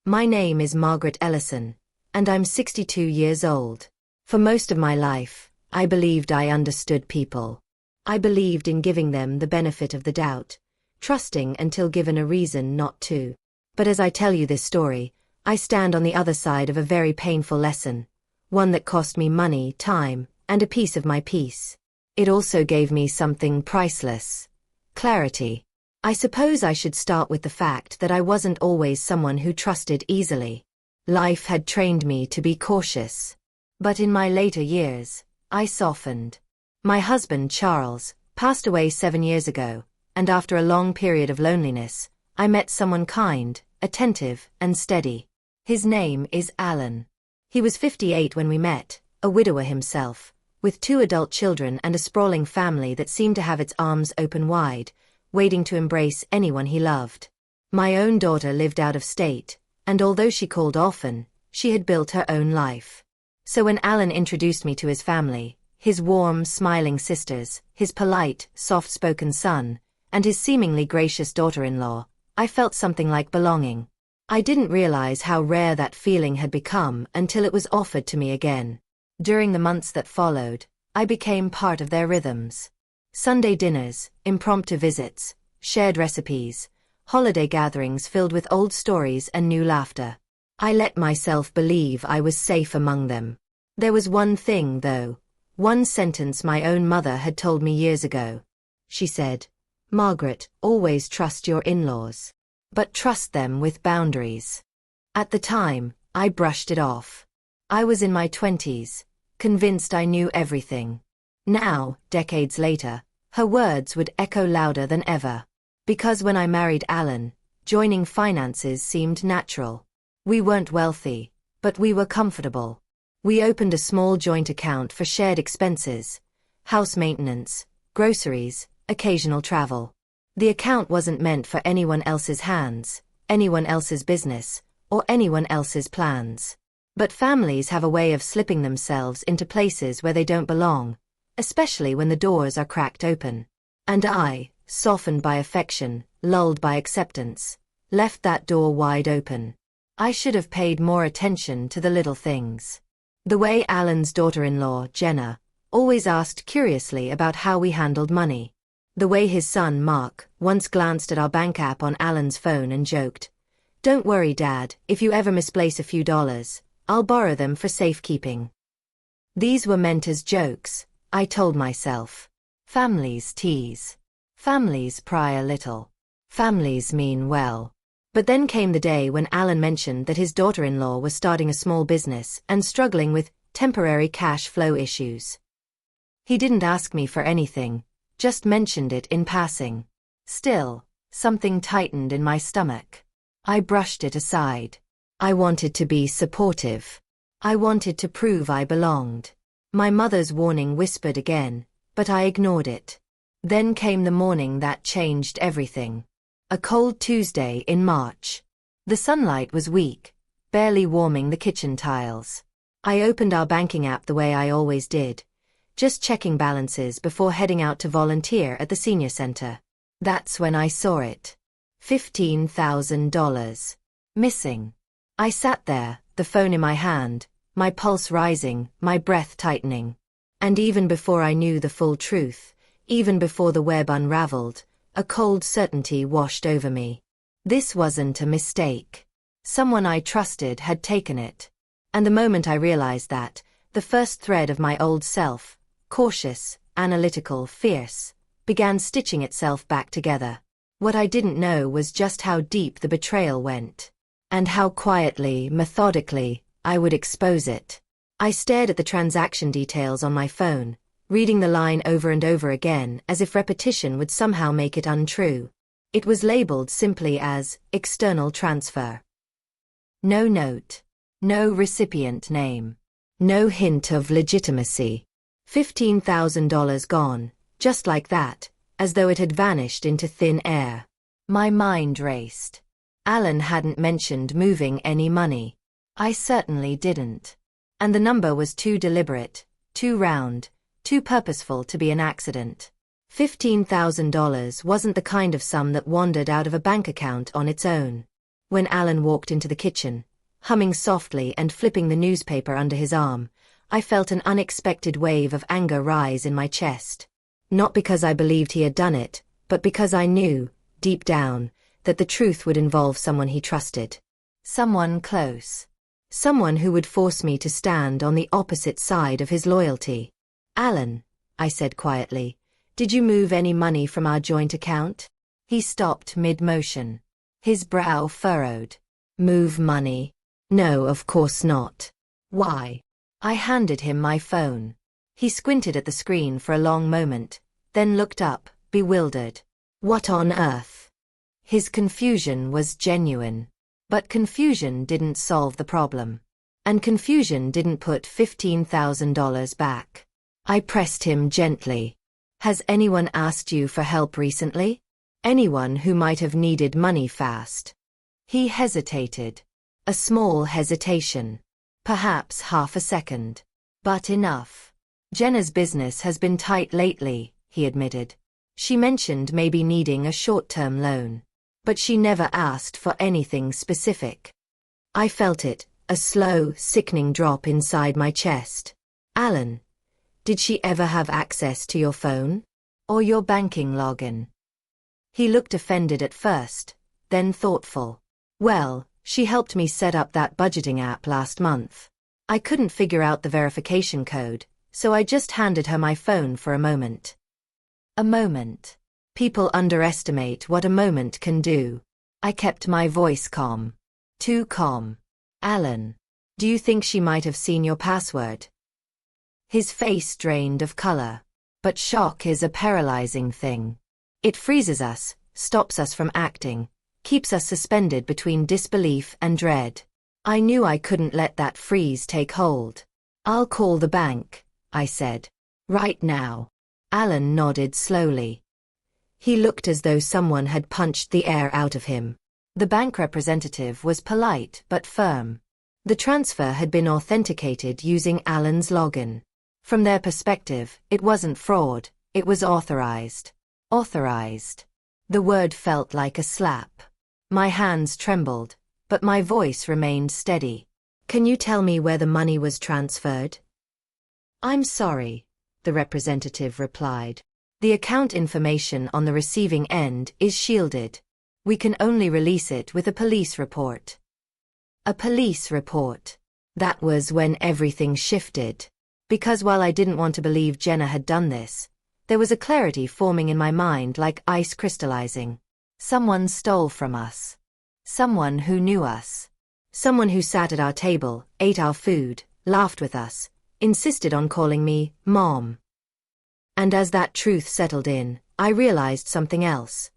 My name is Margaret Ellison, and I'm 62 years old. For most of my life, I believed I understood people. I believed in giving them the benefit of the doubt, trusting until given a reason not to. But as I tell you this story, I stand on the other side of a very painful lesson, one that cost me money, time, and a piece of my peace. It also gave me something priceless: clarity. I suppose I should start with the fact that I wasn't always someone who trusted easily. Life had trained me to be cautious. But in my later years, I softened. My husband, Charles, passed away 7 years ago, and after a long period of loneliness, I met someone kind, attentive, and steady. His name is Alan. He was 58 when we met, a widower himself, with 2 adult children and a sprawling family that seemed to have its arms open wide, waiting to embrace anyone he loved. My own daughter lived out of state, and although she called often, she had built her own life. So when Alan introduced me to his family, his warm, smiling sisters, his polite, soft-spoken son, and his seemingly gracious daughter-in-law, I felt something like belonging. I didn't realize how rare that feeling had become until it was offered to me again. During the months that followed, I became part of their rhythms. Sunday dinners, impromptu visits, shared recipes, holiday gatherings filled with old stories and new laughter. I let myself believe I was safe among them. There was one thing, though, one sentence my own mother had told me years ago. She said, "Margaret, always trust your in-laws. But trust them with boundaries." At the time, I brushed it off. I was in my 20s, convinced I knew everything. Now, decades later, her words would echo louder than ever. Because when I married Alan, joining finances seemed natural. We weren't wealthy, but we were comfortable. We opened a small joint account for shared expenses, house maintenance, groceries, occasional travel. The account wasn't meant for anyone else's hands, anyone else's business, or anyone else's plans. But families have a way of slipping themselves into places where they don't belong, especially when the doors are cracked open. And I, softened by affection, lulled by acceptance, left that door wide open. I should have paid more attention to the little things. The way Alan's daughter-in-law, Jenna, always asked curiously about how we handled money. The way his son, Mark, once glanced at our bank app on Alan's phone and joked, "Don't worry, Dad, if you ever misplace a few dollars, I'll borrow them for safekeeping." These were meant as jokes, I told myself. Families tease. Families pry a little. Families mean well. But then came the day when Alan mentioned that his daughter-in-law was starting a small business and struggling with temporary cash flow issues. He didn't ask me for anything, just mentioned it in passing. Still, something tightened in my stomach. I brushed it aside. I wanted to be supportive. I wanted to prove I belonged. My mother's warning whispered again, but I ignored it. Then came the morning that changed everything. A cold Tuesday in March. The sunlight was weak, barely warming the kitchen tiles. I opened our banking app the way I always did, just checking balances before heading out to volunteer at the senior center. That's when I saw it. $15,000. Missing. I sat there, the phone in my hand, my pulse rising, my breath tightening. And even before I knew the full truth, even before the web unraveled, a cold certainty washed over me. This wasn't a mistake. Someone I trusted had taken it. And the moment I realized that, the first thread of my old self, cautious, analytical, fierce, began stitching itself back together. What I didn't know was just how deep the betrayal went. And how quietly, methodically, I would expose it. I stared at the transaction details on my phone, reading the line over and over again as if repetition would somehow make it untrue. It was labeled simply as external transfer. No note. No recipient name. No hint of legitimacy. $15,000 gone, just like that, as though it had vanished into thin air. My mind raced. Alan hadn't mentioned moving any money. I certainly didn't. And the number was too deliberate, too round, too purposeful to be an accident. $15,000 wasn't the kind of sum that wandered out of a bank account on its own. When Alan walked into the kitchen, humming softly and flipping the newspaper under his arm, I felt an unexpected wave of anger rise in my chest. Not because I believed he had done it, but because I knew, deep down, that the truth would involve someone he trusted. Someone close. Someone who would force me to stand on the opposite side of his loyalty. "Alan," I said quietly, "did you move any money from our joint account?" He stopped mid-motion. His brow furrowed. "Move money? No, of course not. Why?" I handed him my phone. He squinted at the screen for a long moment, then looked up, bewildered. "What on earth?" His confusion was genuine. But confusion didn't solve the problem. And confusion didn't put $15,000 back. I pressed him gently. "Has anyone asked you for help recently? Anyone who might have needed money fast?" He hesitated. A small hesitation. Perhaps half a second. But enough. "Jenna's business has been tight lately," he admitted. "She mentioned maybe needing a short-term loan. But she never asked for anything specific." I felt it, a slow, sickening drop inside my chest. "Alan, did she ever have access to your phone? Or your banking login?" He looked offended at first, then thoughtful. "Well, she helped me set up that budgeting app last month. I couldn't figure out the verification code, so I just handed her my phone for a moment." A moment. People underestimate what a moment can do. I kept my voice calm. Too calm. "Alan, do you think she might have seen your password?" His face drained of color. But shock is a paralyzing thing. It freezes us, stops us from acting, keeps us suspended between disbelief and dread. I knew I couldn't let that freeze take hold. "I'll call the bank," I said. "Right now." Alan nodded slowly. He looked as though someone had punched the air out of him. The bank representative was polite but firm. The transfer had been authenticated using Alan's login. From their perspective, it wasn't fraud, it was authorized. Authorized. The word felt like a slap. My hands trembled, but my voice remained steady. "Can you tell me where the money was transferred?" "I'm sorry," the representative replied. "The account information on the receiving end is shielded. We can only release it with a police report." A police report. That was when everything shifted. Because while I didn't want to believe Jenna had done this, there was a clarity forming in my mind like ice crystallizing. Someone stole from us. Someone who knew us. Someone who sat at our table, ate our food, laughed with us, insisted on calling me Mom. And as that truth settled in, I realized something else.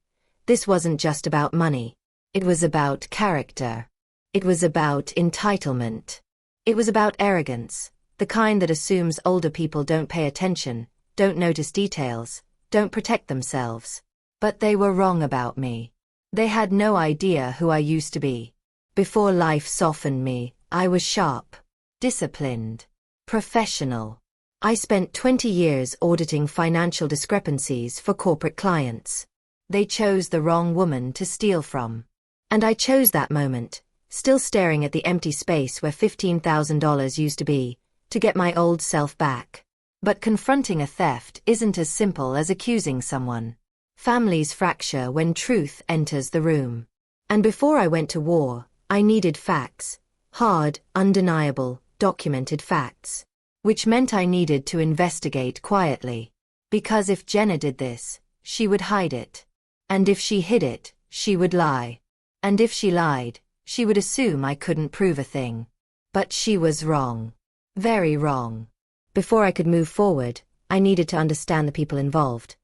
This wasn't just about money. It was about character. It was about entitlement. It was about arrogance, the kind that assumes older people don't pay attention, don't notice details, don't protect themselves. But they were wrong about me. They had no idea who I used to be. Before life softened me, I was sharp, disciplined, professional. I spent 20 years auditing financial discrepancies for corporate clients. They chose the wrong woman to steal from. And I chose that moment, still staring at the empty space where $15,000 used to be, to get my old self back. But confronting a theft isn't as simple as accusing someone. Families fracture when truth enters the room. And before I went to war, I needed facts. Hard, undeniable, documented facts. Which meant I needed to investigate quietly. Because if Jenna did this, she would hide it. And if she hid it, she would lie. And if she lied, she would assume I couldn't prove a thing. But she was wrong. Very wrong. Before I could move forward, I needed to understand the people involved.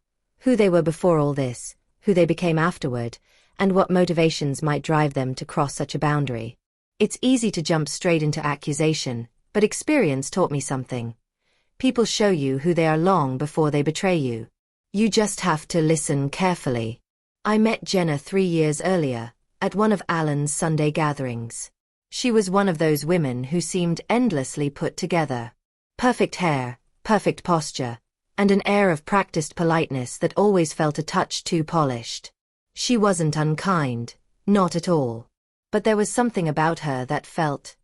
Who they were before all this, who they became afterward, and what motivations might drive them to cross such a boundary. It's easy to jump straight into accusation, but experience taught me something. People show you who they are long before they betray you. You just have to listen carefully. I met Jenna 3 years earlier, at one of Alan's Sunday gatherings. She was one of those women who seemed endlessly put together. Perfect hair, perfect posture, and an air of practiced politeness that always felt a touch too polished. She wasn't unkind, not at all. But there was something about her that felt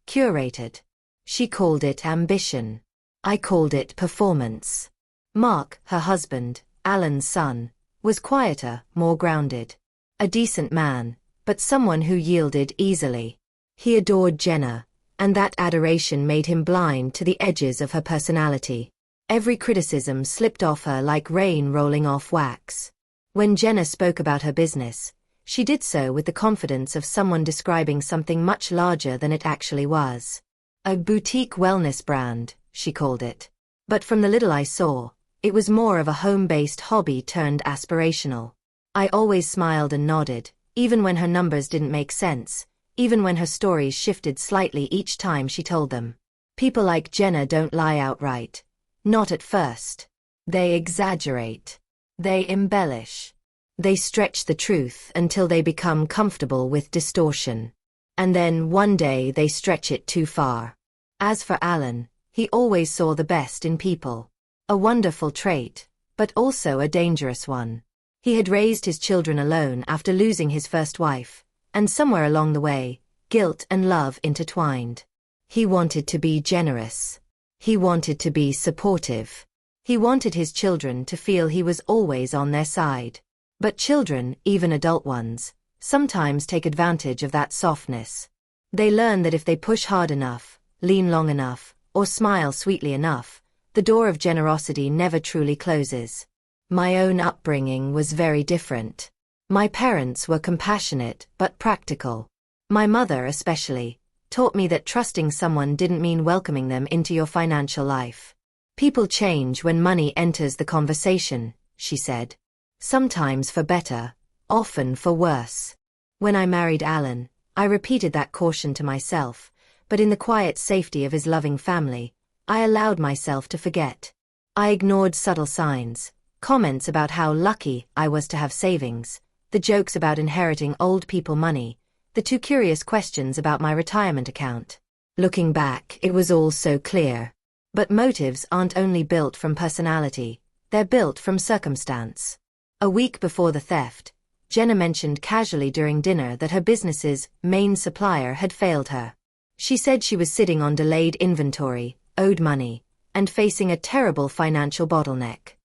curated. She called it ambition. I called it performance. Mark, her husband, Alan's son, was quieter, more grounded. A decent man, but someone who yielded easily. He adored Jenna, and that adoration made him blind to the edges of her personality. Every criticism slipped off her like rain rolling off wax. When Jenna spoke about her business, she did so with the confidence of someone describing something much larger than it actually was. A boutique wellness brand, she called it. But from the little I saw, it was more of a home-based hobby turned aspirational. I always smiled and nodded, even when her numbers didn't make sense, even when her stories shifted slightly each time she told them. People like Jenna don't lie outright. Not at first. They exaggerate. They embellish. They stretch the truth until they become comfortable with distortion. And then one day they stretch it too far. As for Alan, he always saw the best in people. A wonderful trait, but also a dangerous one. He had raised his children alone after losing his first wife, and somewhere along the way, guilt and love intertwined. He wanted to be generous. He wanted to be supportive. He wanted his children to feel he was always on their side. But children, even adult ones, sometimes take advantage of that softness. They learn that if they push hard enough, lean long enough, or smile sweetly enough, the door of generosity never truly closes. My own upbringing was very different. My parents were compassionate but practical. My mother especially taught me that trusting someone didn't mean welcoming them into your financial life. People change when money enters the conversation, she said. Sometimes for better, often for worse. When I married Alan, I repeated that caution to myself, but in the quiet safety of his loving family, I allowed myself to forget. I ignored subtle signs, comments about how lucky I was to have savings, the jokes about inheriting old people money, the too curious questions about my retirement account. Looking back, it was all so clear. But motives aren't only built from personality, they're built from circumstance. A week before the theft, Jenna mentioned casually during dinner that her business's main supplier had failed her. She said she was sitting on delayed inventory, owed money, and facing a terrible financial bottleneck.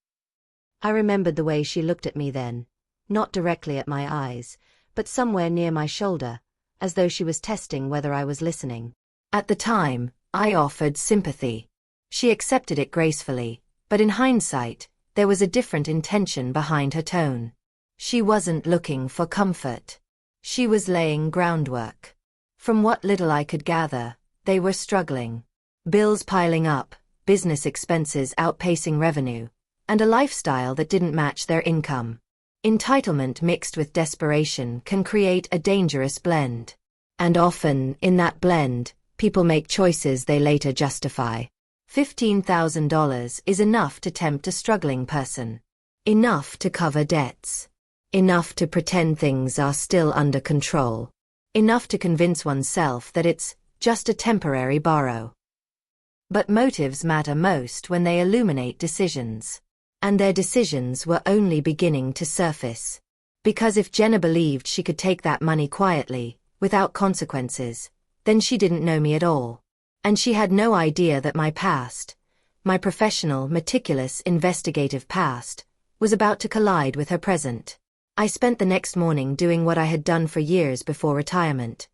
I remembered the way she looked at me then, not directly at my eyes, but somewhere near my shoulder, as though she was testing whether I was listening. At the time, I offered sympathy. She accepted it gracefully, but in hindsight, there was a different intention behind her tone. She wasn't looking for comfort. She was laying groundwork. From what little I could gather, they were struggling. Bills piling up, business expenses outpacing revenue, and a lifestyle that didn't match their income. Entitlement mixed with desperation can create a dangerous blend. And often, in that blend, people make choices they later justify. $15,000 is enough to tempt a struggling person. Enough to cover debts. Enough to pretend things are still under control. Enough to convince oneself that it's just a temporary borrow. But motives matter most when they illuminate decisions. And their decisions were only beginning to surface. Because if Jenna believed she could take that money quietly, without consequences, then she didn't know me at all. And she had no idea that my past, my professional, meticulous, investigative past, was about to collide with her present. I spent the next morning doing what I had done for years before retirement,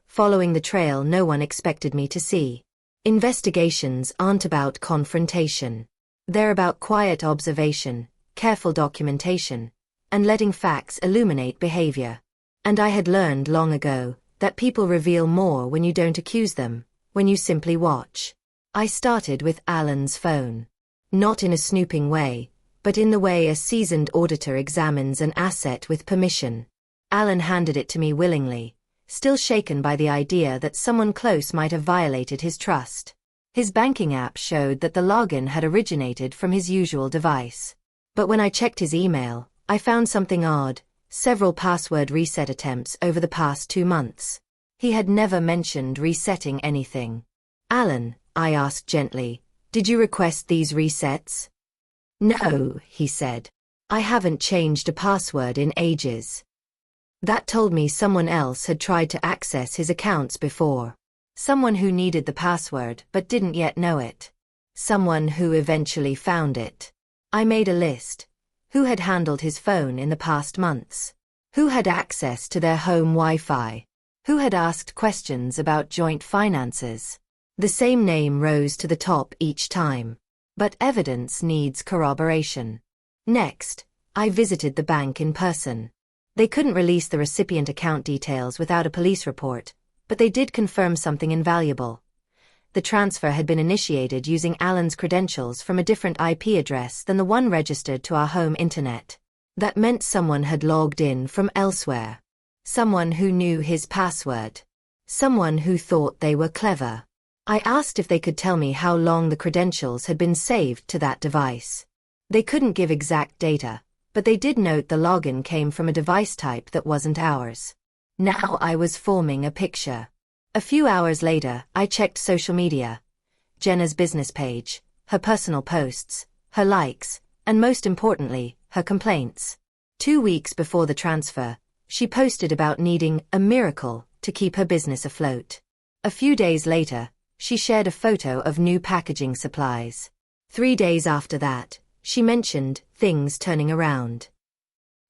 following the trail no one expected me to see. Investigations aren't about confrontation. They're about quiet observation, careful documentation, and letting facts illuminate behavior. And I had learned long ago that people reveal more when you don't accuse them, when you simply watch. I started with Alan's phone. Not in a snooping way, but in the way a seasoned auditor examines an asset with permission. Alan handed it to me willingly, still shaken by the idea that someone close might have violated his trust. His banking app showed that the login had originated from his usual device. But when I checked his email, I found something odd, several password reset attempts over the past 2 months. He had never mentioned resetting anything. Alan, I asked gently, did you request these resets? No, he said. I haven't changed a password in ages. That told me someone else had tried to access his accounts before. Someone who needed the password but didn't yet know it. Someone who eventually found it. I made a list. Who had handled his phone in the past months? Who had access to their home Wi-Fi? Who had asked questions about joint finances? The same name rose to the top each time. But evidence needs corroboration. Next, I visited the bank in person. They couldn't release the recipient account details without a police report, but they did confirm something invaluable. The transfer had been initiated using Alan's credentials from a different IP address than the one registered to our home internet. That meant someone had logged in from elsewhere. Someone who knew his password. Someone who thought they were clever. I asked if they could tell me how long the credentials had been saved to that device. They couldn't give exact data, but they did note the login came from a device type that wasn't ours. Now I was forming a picture. A few hours later, I checked social media. Jenna's business page, her personal posts, her likes, and most importantly, her complaints. 2 weeks before the transfer, she posted about needing a miracle to keep her business afloat. A few days later, she shared a photo of new packaging supplies. 3 days after that, she mentioned things turning around.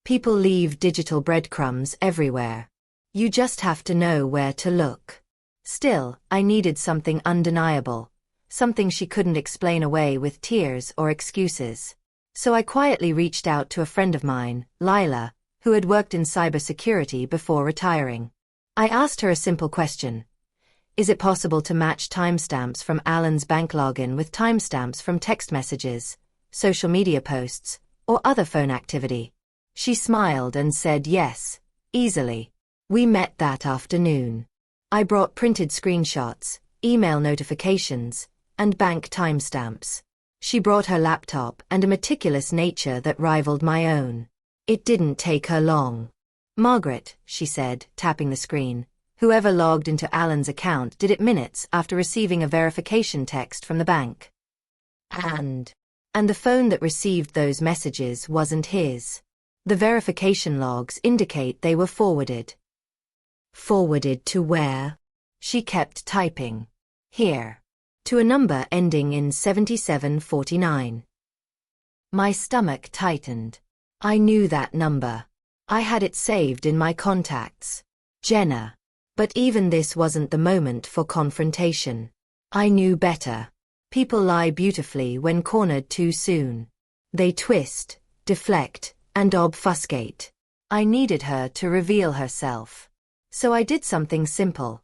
People leave digital breadcrumbs everywhere. You just have to know where to look. Still, I needed something undeniable, something she couldn't explain away with tears or excuses. So I quietly reached out to a friend of mine, Lila, who had worked in cybersecurity before retiring. I asked her a simple question. Is it possible to match timestamps from Alan's bank login with timestamps from text messages, social media posts, or other phone activity? She smiled and said yes, easily. We met that afternoon. I brought printed screenshots, email notifications, and bank timestamps. She brought her laptop and a meticulous nature that rivaled my own. It didn't take her long. Margaret, she said, tapping the screen. Whoever logged into Alan's account did it minutes after receiving a verification text from the bank. And the phone that received those messages wasn't his. The verification logs indicate they were forwarded. Forwarded to where? She kept typing. Here. To a number ending in 7749. My stomach tightened. I knew that number. I had it saved in my contacts. Jenna. But even this wasn't the moment for confrontation. I knew better. People lie beautifully when cornered too soon. They twist, deflect, and obfuscate. I needed her to reveal herself. So I did something simple.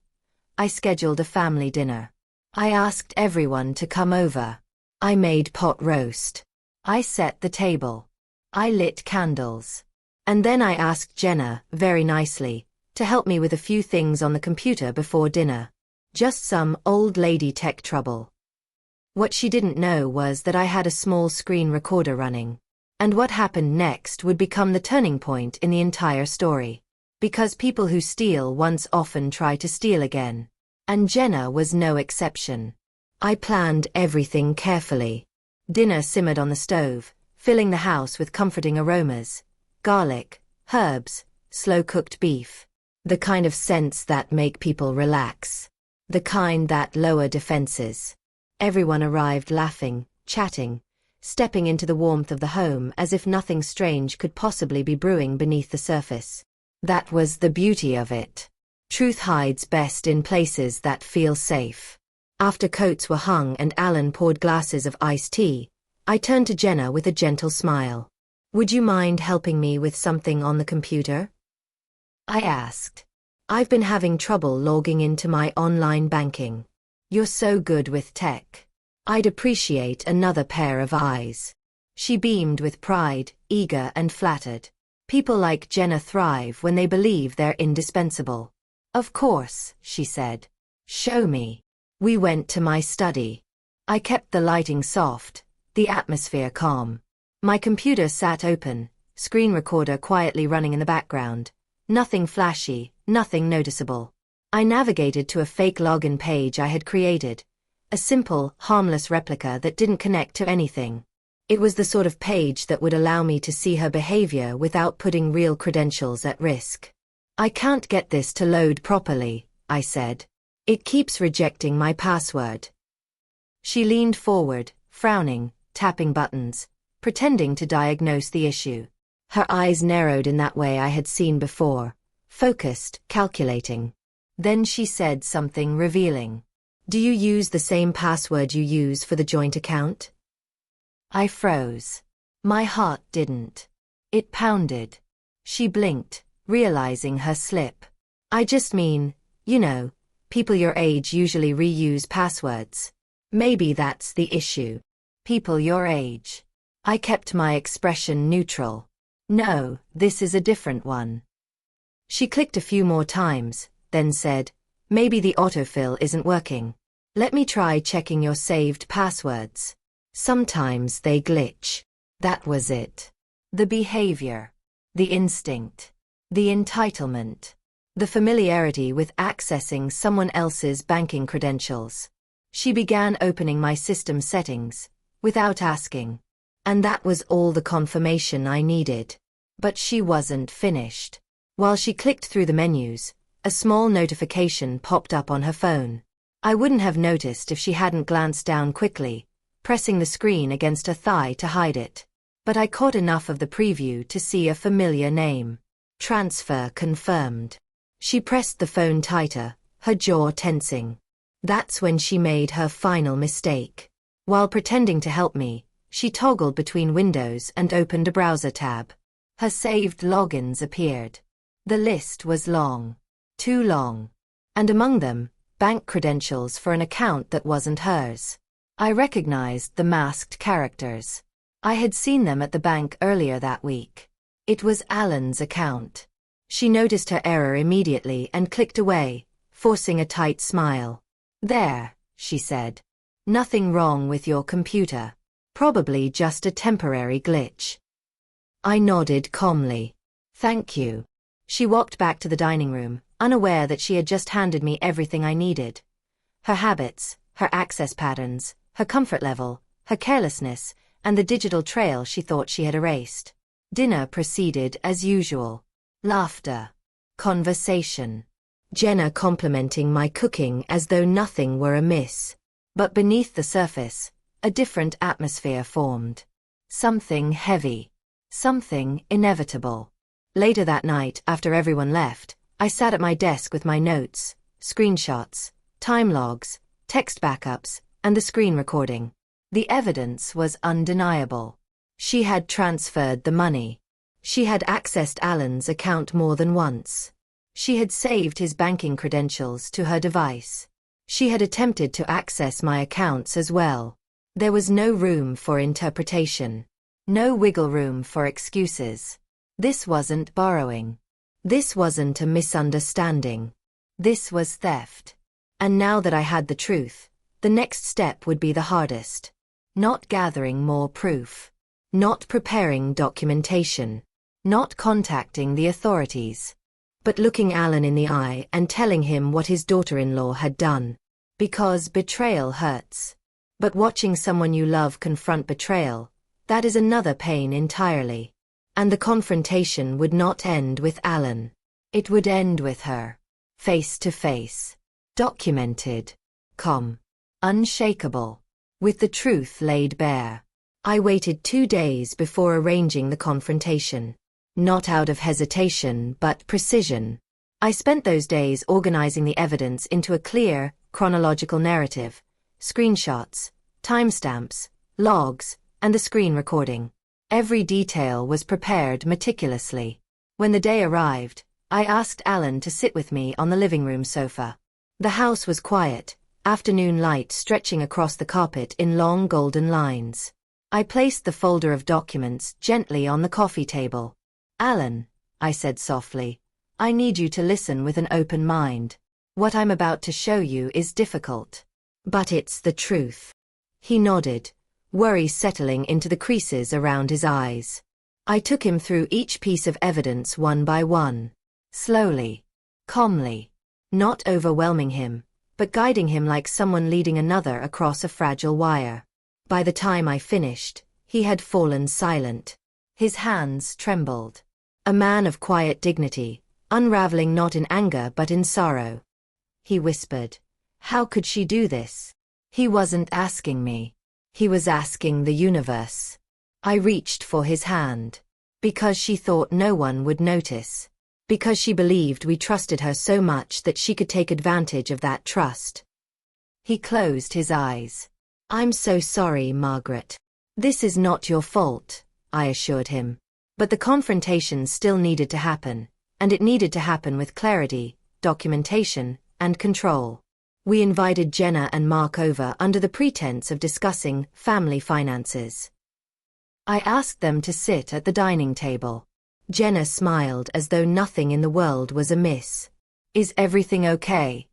I scheduled a family dinner. I asked everyone to come over. I made pot roast. I set the table. I lit candles. And then I asked Jenna, very nicely, to help me with a few things on the computer before dinner. Just some old lady tech trouble. What she didn't know was that I had a small screen recorder running. And what happened next would become the turning point in the entire story. Because people who steal once often try to steal again. And Jenna was no exception. I planned everything carefully. Dinner simmered on the stove, filling the house with comforting aromas. Garlic, herbs, slow-cooked beef. The kind of scents that make people relax. The kind that lower defenses. Everyone arrived laughing, chatting, stepping into the warmth of the home as if nothing strange could possibly be brewing beneath the surface. That was the beauty of it. Truth hides best in places that feel safe. After coats were hung and Alan poured glasses of iced tea, I turned to Jenna with a gentle smile. Would you mind helping me with something on the computer? I asked. I've been having trouble logging into my online banking. You're so good with tech. I'd appreciate another pair of eyes. She beamed with pride, eager and flattered. People like Jenna thrive when they believe they're indispensable. Of course, she said. Show me. We went to my study. I kept the lighting soft, the atmosphere calm. My computer sat open, screen recorder quietly running in the background. Nothing flashy, nothing noticeable. I navigated to a fake login page I had created. A simple, harmless replica that didn't connect to anything. It was the sort of page that would allow me to see her behavior without putting real credentials at risk. I can't get this to load properly, I said. It keeps rejecting my password. She leaned forward, frowning, tapping buttons, pretending to diagnose the issue. Her eyes narrowed in that way I had seen before, focused, calculating. Then she said something revealing. Do you use the same password you use for the joint account? I froze. My heart didn't. It pounded. She blinked, realizing her slip. I just mean, you know, people your age usually reuse passwords. Maybe that's the issue. People your age. I kept my expression neutral. No, this is a different one. She clicked a few more times, then said, maybe the autofill isn't working. Let me try checking your saved passwords. Sometimes they glitch. That was it. The behavior. The instinct. The entitlement. The familiarity with accessing someone else's banking credentials. She began opening my system settings, without asking. And that was all the confirmation I needed. But she wasn't finished. While she clicked through the menus, a small notification popped up on her phone. I wouldn't have noticed if she hadn't glanced down quickly, pressing the screen against her thigh to hide it. But I caught enough of the preview to see a familiar name. Transfer confirmed. She pressed the phone tighter, her jaw tensing. That's when she made her final mistake. While pretending to help me, she toggled between windows and opened a browser tab. Her saved logins appeared. The list was long. Too long. And among them, bank credentials for an account that wasn't hers. I recognized the masked characters. I had seen them at the bank earlier that week. It was Alan's account. She noticed her error immediately and clicked away, forcing a tight smile. There, she said. Nothing wrong with your computer. Probably just a temporary glitch. I nodded calmly. Thank you. She walked back to the dining room, unaware that she had just handed me everything I needed. Her habits, her access patterns, her comfort level, her carelessness, and the digital trail she thought she had erased. Dinner proceeded as usual. Laughter. Conversation. Jenna complimenting my cooking as though nothing were amiss. But beneath the surface, a different atmosphere formed. Something heavy. Something inevitable. Later that night, after everyone left, I sat at my desk with my notes, screenshots, time logs, text backups, and the screen recording. The evidence was undeniable. She had transferred the money. She had accessed Alan's account more than once. She had saved his banking credentials to her device. She had attempted to access my accounts as well. There was no room for interpretation. No wiggle room for excuses. This wasn't borrowing. This wasn't a misunderstanding. This was theft. And now that I had the truth, the next step would be the hardest. Not gathering more proof. Not preparing documentation. Not contacting the authorities. But looking Alan in the eye and telling him what his daughter-in-law had done. Because betrayal hurts. But watching someone you love confront betrayal, that is another pain entirely. And the confrontation would not end with Alan. It would end with her. Face to face. Documented. Unshakable. With the truth laid bare. I waited 2 days before arranging the confrontation. Not out of hesitation, but precision. I spent those days organizing the evidence into a clear, chronological narrative. Screenshots, timestamps, logs, and the screen recording. Every detail was prepared meticulously. When the day arrived, I asked Alan to sit with me on the living room sofa. The house was quiet, afternoon light stretching across the carpet in long golden lines. I placed the folder of documents gently on the coffee table. Alan, I said softly, I need you to listen with an open mind. What I'm about to show you is difficult. But it's the truth. He nodded, worry settling into the creases around his eyes. I took him through each piece of evidence one by one. Slowly. Calmly. Not overwhelming him, but guiding him like someone leading another across a fragile wire. By the time I finished, he had fallen silent. His hands trembled. A man of quiet dignity, unraveling not in anger but in sorrow. He whispered. How could she do this? He wasn't asking me. He was asking the universe. I reached for his hand. Because she thought no one would notice. Because she believed we trusted her so much that she could take advantage of that trust. He closed his eyes. I'm so sorry, Margaret. This is not your fault, I assured him. But the confrontation still needed to happen, and it needed to happen with clarity, documentation, and control. We invited Jenna and Mark over under the pretense of discussing family finances. I asked them to sit at the dining table. Jenna smiled as though nothing in the world was amiss. Is everything okay?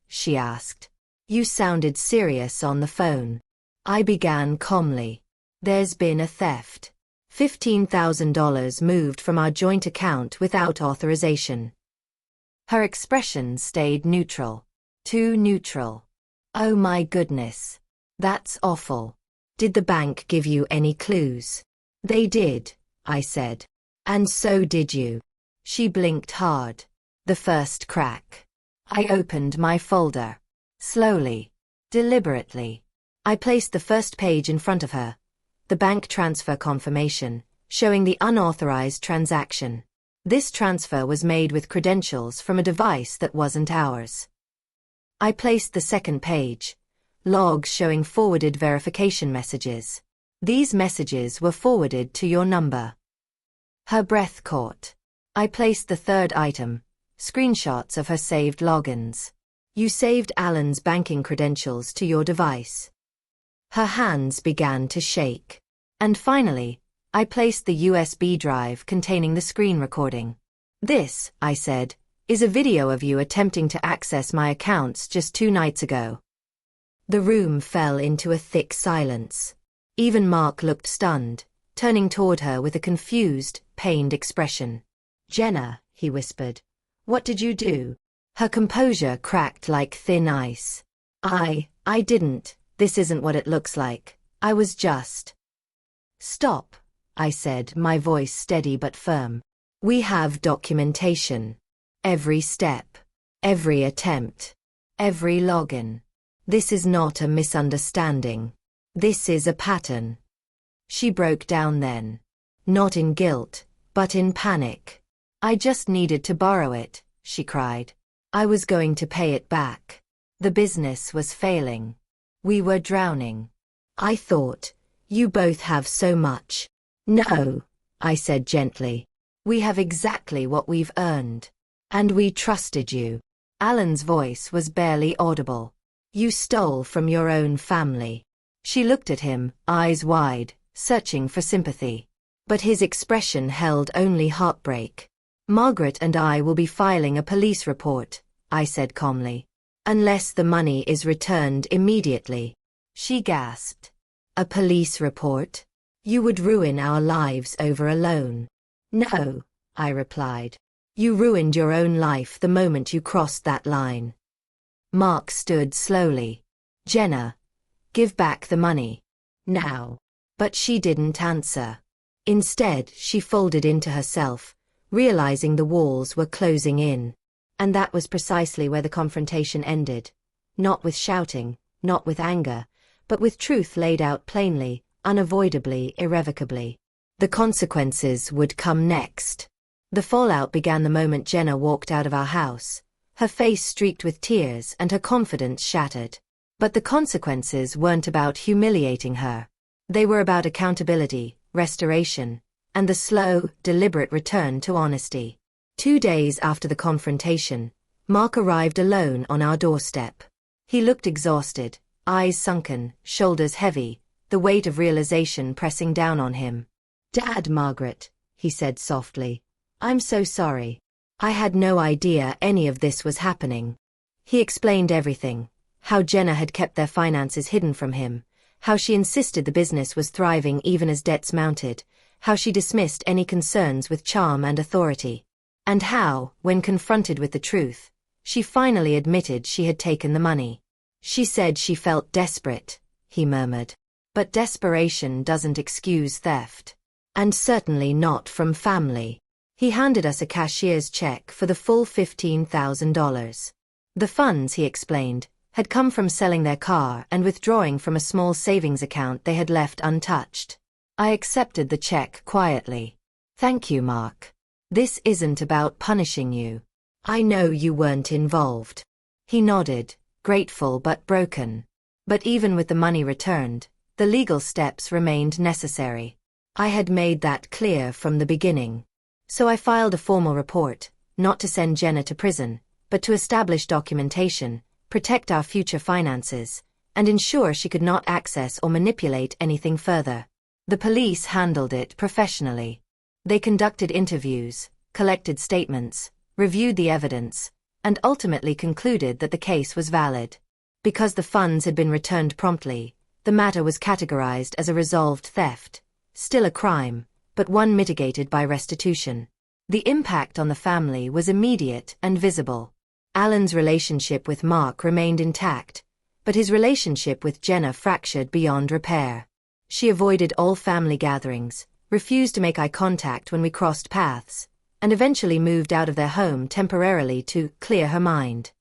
She asked. You sounded serious on the phone. I began calmly. There's been a theft. $15,000 moved from our joint account without authorization. Her expression stayed neutral. Too neutral. Oh my goodness. That's awful. Did the bank give you any clues? They did, I said. And so did you. She blinked hard. The first crack. I opened my folder. Slowly. Deliberately. I placed the first page in front of her. The bank transfer confirmation, showing the unauthorized transaction. This transfer was made with credentials from a device that wasn't ours. I placed the second page. Logs showing forwarded verification messages. These messages were forwarded to your number. Her breath caught. I placed the third item. Screenshots of her saved logins. You saved Alan's banking credentials to your device. Her hands began to shake. And finally, I placed the USB drive containing the screen recording. This, I said, is a video of you attempting to access my accounts just 2 nights ago. The room fell into a thick silence. Even Mark looked stunned, turning toward her with a confused, pained expression. Jenna, he whispered. What did you do? Her composure cracked like thin ice. I didn't. This isn't what it looks like. I was just... Stop, I said, my voice steady but firm. We have documentation. Every step. Every attempt. Every login. This is not a misunderstanding. This is a pattern. She broke down then. Not in guilt, but in panic. I just needed to borrow it, she cried. I was going to pay it back. The business was failing. We were drowning. I thought, you both have so much. No, I said gently. We have exactly what we've earned. And we trusted you. Alan's voice was barely audible. You stole from your own family. She looked at him, eyes wide, searching for sympathy. But his expression held only heartbreak. Margaret and I will be filing a police report, I said calmly. Unless the money is returned immediately. She gasped. A police report? You would ruin our lives over a loan. No, I replied. You ruined your own life the moment you crossed that line. Mark stood slowly. Jenna, give back the money. Now. But she didn't answer. Instead, she folded into herself, realizing the walls were closing in. And that was precisely where the confrontation ended. Not with shouting, not with anger, but with truth laid out plainly, unavoidably, irrevocably. The consequences would come next. The fallout began the moment Jenna walked out of our house, her face streaked with tears and her confidence shattered. But the consequences weren't about humiliating her. They were about accountability, restoration, and the slow, deliberate return to honesty. 2 days after the confrontation, Mark arrived alone on our doorstep. He looked exhausted, eyes sunken, shoulders heavy, the weight of realization pressing down on him. Dad, Margaret, he said softly. I'm so sorry. I had no idea any of this was happening. He explained everything. How Jenna had kept their finances hidden from him. How she insisted the business was thriving even as debts mounted. How she dismissed any concerns with charm and authority. And how, when confronted with the truth, she finally admitted she had taken the money. She said she felt desperate, he murmured. But desperation doesn't excuse theft. And certainly not from family. He handed us a cashier's check for the full $15,000. The funds, he explained, had come from selling their car and withdrawing from a small savings account they had left untouched. I accepted the check quietly. "Thank you, Mark. This isn't about punishing you. I know you weren't involved." He nodded, grateful but broken. But even with the money returned, the legal steps remained necessary. I had made that clear from the beginning. So I filed a formal report, not to send Jenna to prison, but to establish documentation, protect our future finances, and ensure she could not access or manipulate anything further. The police handled it professionally. They conducted interviews, collected statements, reviewed the evidence, and ultimately concluded that the case was valid. Because the funds had been returned promptly, the matter was categorized as a resolved theft, still a crime, but one mitigated by restitution. The impact on the family was immediate and visible. Alan's relationship with Mark remained intact, but his relationship with Jenna fractured beyond repair. She avoided all family gatherings, refused to make eye contact when we crossed paths, and eventually moved out of their home temporarily to clear her mind.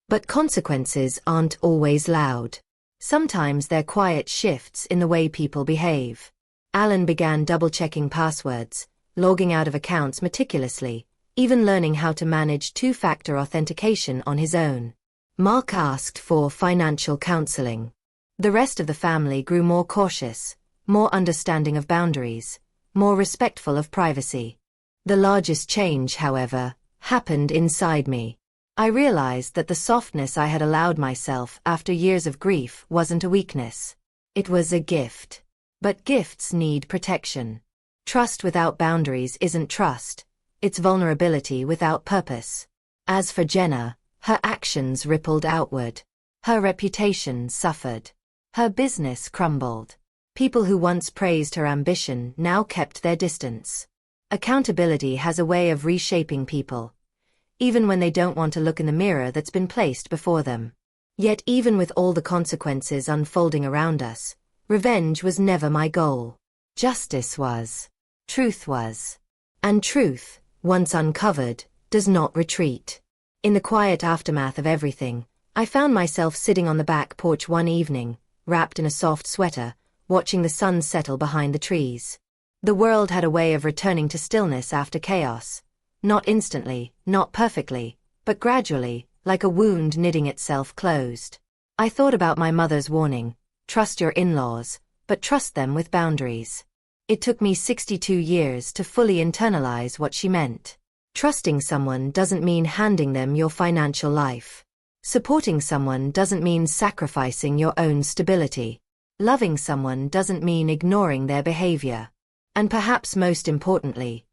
But consequences aren't always loud. Sometimes they're quiet shifts in the way people behave. Alan began double-checking passwords, logging out of accounts meticulously, even learning how to manage two-factor authentication on his own. Mark asked for financial counseling. The rest of the family grew more cautious, more understanding of boundaries, more respectful of privacy. The largest change, however, happened inside me. I realized that the softness I had allowed myself after years of grief wasn't a weakness. It was a gift. But gifts need protection. Trust without boundaries isn't trust. It's vulnerability without purpose. As for Jenna, her actions rippled outward. Her reputation suffered. Her business crumbled. People who once praised her ambition now kept their distance. Accountability has a way of reshaping people, even when they don't want to look in the mirror that's been placed before them. Yet even with all the consequences unfolding around us, revenge was never my goal. Justice was. Truth was. And truth, once uncovered, does not retreat. In the quiet aftermath of everything, I found myself sitting on the back porch one evening, wrapped in a soft sweater, watching the sun settle behind the trees. The world had a way of returning to stillness after chaos. Not instantly, not perfectly, but gradually, like a wound knitting itself closed. I thought about my mother's warning, trust your in-laws, but trust them with boundaries. It took me 62 years to fully internalize what she meant. Trusting someone doesn't mean handing them your financial life. Supporting someone doesn't mean sacrificing your own stability. Loving someone doesn't mean ignoring their behavior. And perhaps most importantly,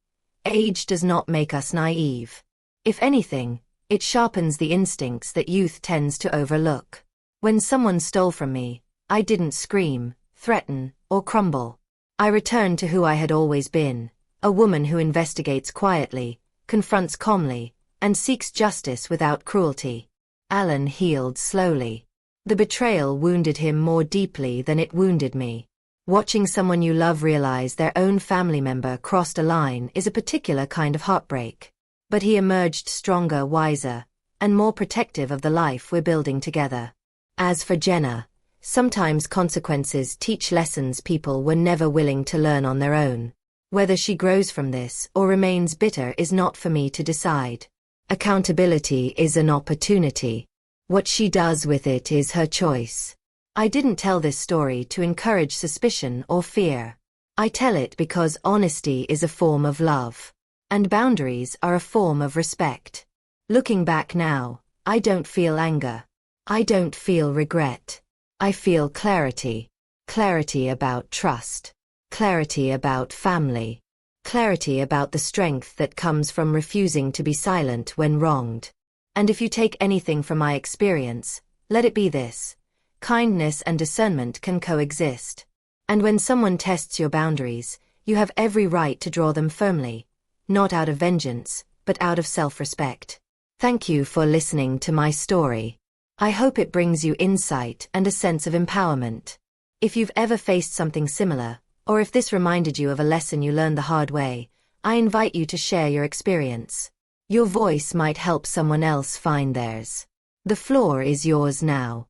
age does not make us naive. If anything, it sharpens the instincts that youth tends to overlook. When someone stole from me, I didn't scream, threaten, or crumble. I returned to who I had always been, a woman who investigates quietly, confronts calmly, and seeks justice without cruelty. Alan healed slowly. The betrayal wounded him more deeply than it wounded me. Watching someone you love realize their own family member crossed a line is a particular kind of heartbreak. But he emerged stronger, wiser, and more protective of the life we're building together. As for Jenna, sometimes consequences teach lessons people were never willing to learn on their own. Whether she grows from this or remains bitter is not for me to decide. Accountability is an opportunity. What she does with it is her choice. I didn't tell this story to encourage suspicion or fear. I tell it because honesty is a form of love, and boundaries are a form of respect. Looking back now, I don't feel anger. I don't feel regret. I feel clarity. Clarity about trust. Clarity about family. Clarity about the strength that comes from refusing to be silent when wronged. And if you take anything from my experience, let it be this. Kindness and discernment can coexist. And when someone tests your boundaries, you have every right to draw them firmly, not out of vengeance, but out of self-respect. Thank you for listening to my story. I hope it brings you insight and a sense of empowerment. If you've ever faced something similar, or if this reminded you of a lesson you learned the hard way, I invite you to share your experience. Your voice might help someone else find theirs. The floor is yours now.